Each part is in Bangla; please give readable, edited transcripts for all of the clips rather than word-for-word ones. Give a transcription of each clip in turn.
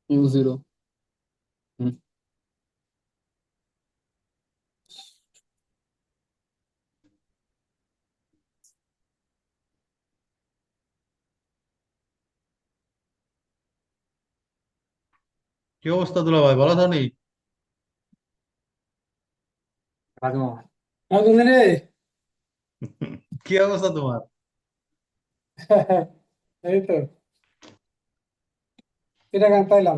You zero. কি অবস্থা দুলা ভাই, ভালো আছো নি? রাজমা রাজমা রে। কি অবস্থা তোমার? এই তো এটা গান পাইলাম।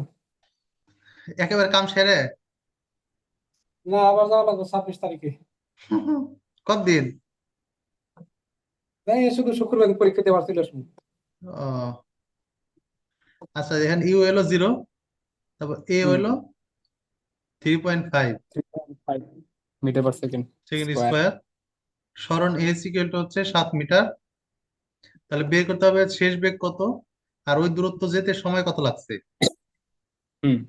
একেবারে কাম সেরে? না, আবার যাওয়া লাগবে 26 তারিখে। কতদিন? তাই শুধু শুক্রবার পরীক্ষা দেওয়ার ছিল শুনি। ও আচ্ছা, এখানে ইউ এলো 0, তারপর এ হুম। হইলো 3.5 3.5 metre per second second square. Square. সরণ এ সিকুয়াল হচ্ছে 7 মিটার। তাহলে বের করতে হবে শেষ বেগ কত, আর ওই দূরত্ব যেতে সময় কত লাগছে। হুম।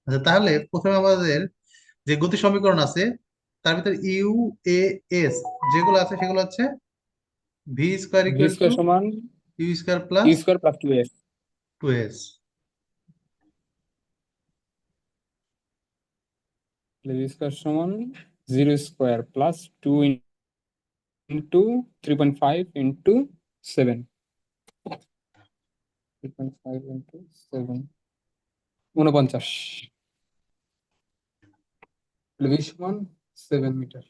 আচ্ছা, তাহলে প্রথমে আমাদের যে গতি সমীকরণ আছে তার ভিতরে ইউ এ এস যেগুলো আছে সেগুলো হচ্ছে V square V equal to square সমান U square U plus square plus 2s। 2s। V square সমান 0 square plus 2 into 3.5 into 7। 3.5 into 7 49। V সমান 7 মিটার।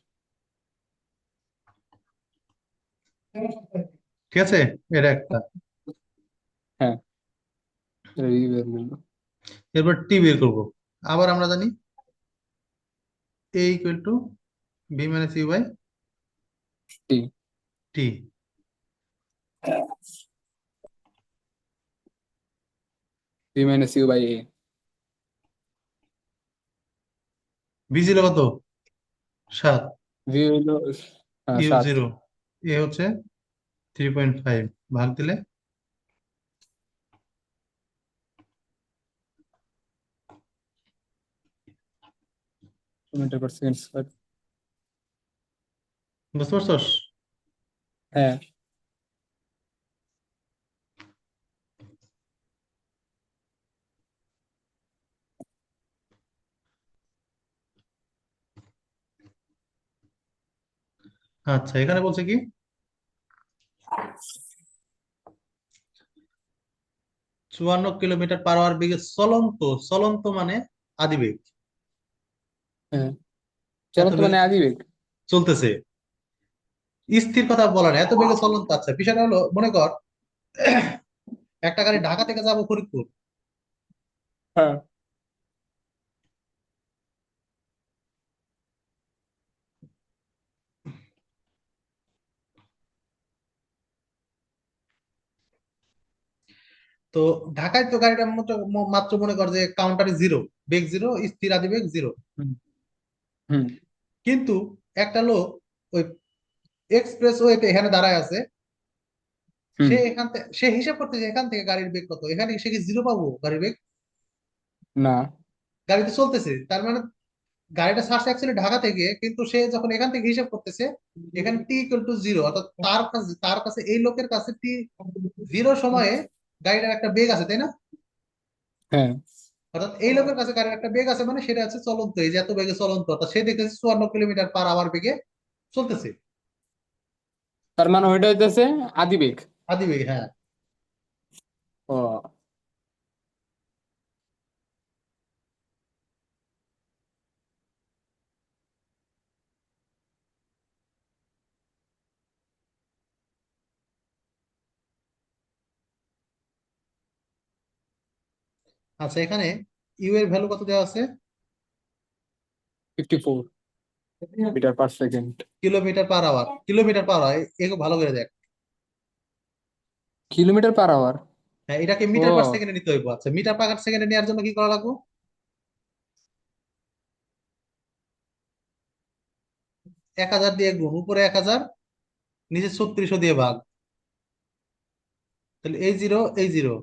ঠিক আছে, এটা একটা। হ্যাঁ, এই বের করলো। এরপর টি বের করব। আবার আমরা জানি A equal to B minus U by T. T. B minus U by A. B ছিল কত? 7। ভি হইলো ইউ 7। 0, এ হচ্ছে 3.5, ভাগ দিলে মিটার পার সেকেন্ড স্কোয়ার। বুঝতে পারছস? হ্যাঁ। আচ্ছা, এখানে বলছে কি 54 কিলোমিটার পার আওয়ার বেগে চলন্ত, চলন্ত মানে আদিবেগ, হ্যাঁ, এত চলন্ত বেগে মানে আদি বেগ। চলতেছে। স্থির কথা বলা না, এত বেগে চলন্ত। আচ্ছা, বিষয়টা হলো মনে কর একটা গাড়ি ঢাকা থেকে যাবো ফরিদপুর। হ্যাঁ। তো ঢাকায় তো গাড়িটা মাত্র মনে কর যে কাউন্টারে 0, বেগ 0, স্থির আদিবেগ 0। হুম। হুম। কিন্তু একটা লোক ওই এক্সপ্রেস ওয়েতে এখানে দাঁড়ায় আছে। হুম। সে হিসাব করতেছে এখান থেকে গাড়ির বেগ কত, এখানে সে কি 0 পাবো গাড়ির বেগ? না। গাড়িতে চলতেছে, তার মানে গাড়িটা ছাড়ছে অ্যাকচুয়ালি ঢাকা থেকে, কিন্তু সে যখন এখান থেকে হিসাব করতেছে এখানে টি ইকুয়াল টু 0, অর্থাৎ তার কাছে এই লোকের কাছে টি 0 সময়ে গাড়িটার একটা বেগ আছে, তাই না? হ্যাঁ, অর্থাৎ এই লোকের কাছে গাড়ির একটা বেগ আছে, মানে সেটা আছে চলন্ত, এই যে এত বেগে চলন্ত, অর্থাৎ সে দেখতেছে 54 কিলোমিটার পার আওয়ার বেগে চলতেছে। তার মানে ওইটা হইতেছে আদি বেগ। আদি বেগ, হ্যাঁ। ও। আচ্ছা, এখানে ইউ এর ভ্যালু কত দেওয়া আছে? 54 metre per second. Kilometre per hour, kilometre per hour, এগুলো ভালো করে দেখ। Kilometre per hour. হ্যাঁ, এটাকে ও। মিটার পার সেকেন্ডে নিতে হইব। আচ্ছা, মিটার পার সেকেন্ডে নেওয়ার জন্য কি করা লাগবে? 1000 দিয়ে গুণ, উপরে 1000, নিচে 3600 দিয়ে ভাগ। তাহলে এই জিরো, এই জিরো,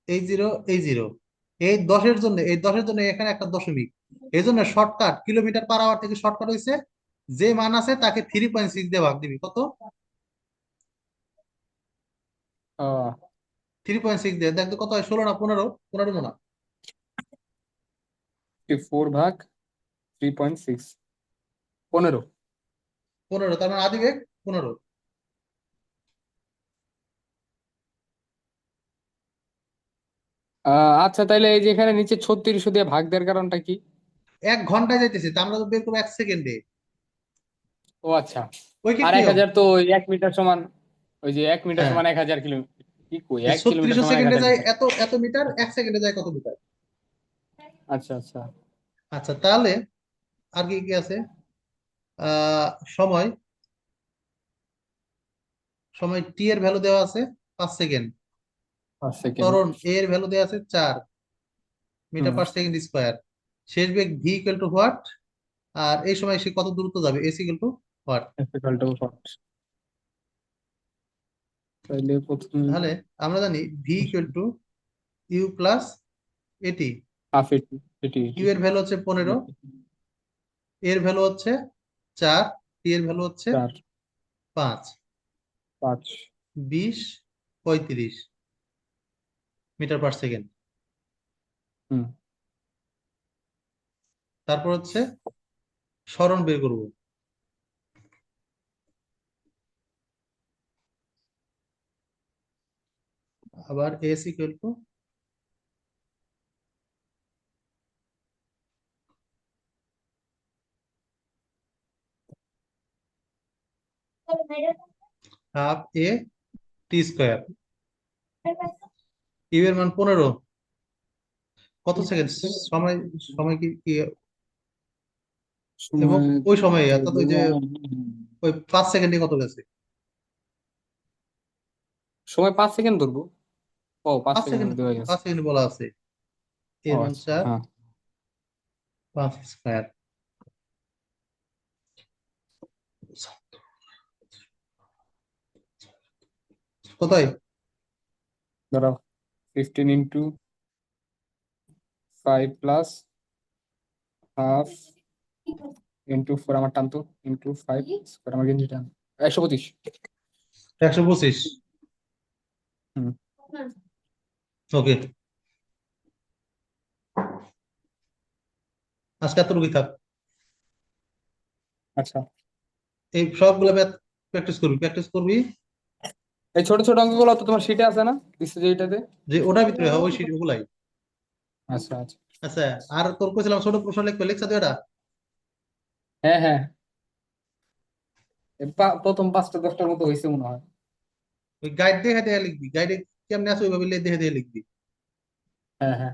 এই জিরো, এই জিরো, এই দশের জন্য এখানে একটা দশমিক। এই জন্য শর্টকাট কিলোমিটার পার আওয়ার থেকে শর্টকাট হয়েছে যে মান আছে তাকে 3.6 দিয়ে ভাগ দিবি, কত? ও, 3.6 দিয়ে দেখ তো কত হয়, 16 না 15? 15 না? 4 ভাগ 3.6, 15। 15, তার মানে আদি বেগ 15। আচ্ছা, তাইলে এই যে এখানে নিচে 36 দিয়ে ভাগ দেওয়ার কারণটা কি? 1 ঘন্টায় যাইতেছে, তা আমরা তো বের করবো 1 সেকেন্ডে। ও আচ্ছা। ঐকিক আর এক নিয়ম। হাজার তো ওই 1 মিটার সমান, ওই যে 1 মিটার হ্যাঁ, সমান 1000 কিলোমিটার। কি কই, 1 কিলোমিটার 3600 সমান এক সেকেন্ডে হাজার যায় মিটার এত এত মিটার, 1 সেকেন্ডে যায় কত মিটার? আচ্ছা আচ্ছা। আচ্ছা, তাহলে আর কি কি আছে? আহ সময়, সময় টি এর ভ্যালু দেওয়া আছে 5 সেকেন্ড। 5 সেকেন্ড। ত্বরণ এ এর ভ্যালু দেওয়া আছে 4 মিটার হুম। Per second square. শেষ বেগ ভি ইকুয়াল টু হোয়াট? আর এই সময় সে কত দূরত্ব যাবে, S equal to what? Equal to short. তাইলে প্রথম তাহলে আমরা জানি V equal to U plus at. Half at, at you এটি। এর ভ্যালু হচ্ছে 15, এর ভ্যালু হচ্ছে 4, টি এর ভ্যালু হচ্ছে 4, 5। 5। 20, 35 মিটার পার সেকেন্ড। হুম। তারপর হচ্ছে সরণ বের করব। আবার S equal to half A T square. U এর মান 15, কত সেকেন্ড সময়? সময় কি কি এবং সময় ওই সময়ে অর্থাৎ ওই যে ওই 5 সেকেন্ডে কত গেছে? সময় 5 সেকেন্ড ধরবো। ও, পাঁচ 5 সেকেন্ড সেকেন্ড, দেওয়া গেছে। 5 সেকেন্ড বলা আছে। ও এর মান আচ্ছা, 4, হ্যাঁ। 5 স্কোয়ার। কোথায়? ধরো 15 × 5 + হাফ × 4, আমার টানতো, × 5 স্কয়ার, আমার গেঞ্জি টান। 125। 125। হুম। ওকে, আজকে এতটুকুই থাক। আচ্ছা, এই সবগুলো ম্যাথ প্র্যাকটিস করবি, প্র্যাকটিস করবি। এই ছোট ছোট অঙ্কগুলো তো তোমার শিটে আছে না, দিচ্ছে যে এটাতে? যে ওটার ভিতরে হয় ওই সিট ওগুলাই। আচ্ছা আচ্ছা। আচ্ছা, আর তোর কইছিলাম ছোট প্রশ্ন লিখবে, লিখছা তো এটা? হ্যাঁ হ্যাঁ। প্রথম 5টা 10টার মতো হয়েছে মনে হয়। ওই গাইড দেখে দেখে লিখবি, গাইডে কেমনে আছে ওইভাবে দেখে দেখে লিখবি। হ্যাঁ হ্যাঁ।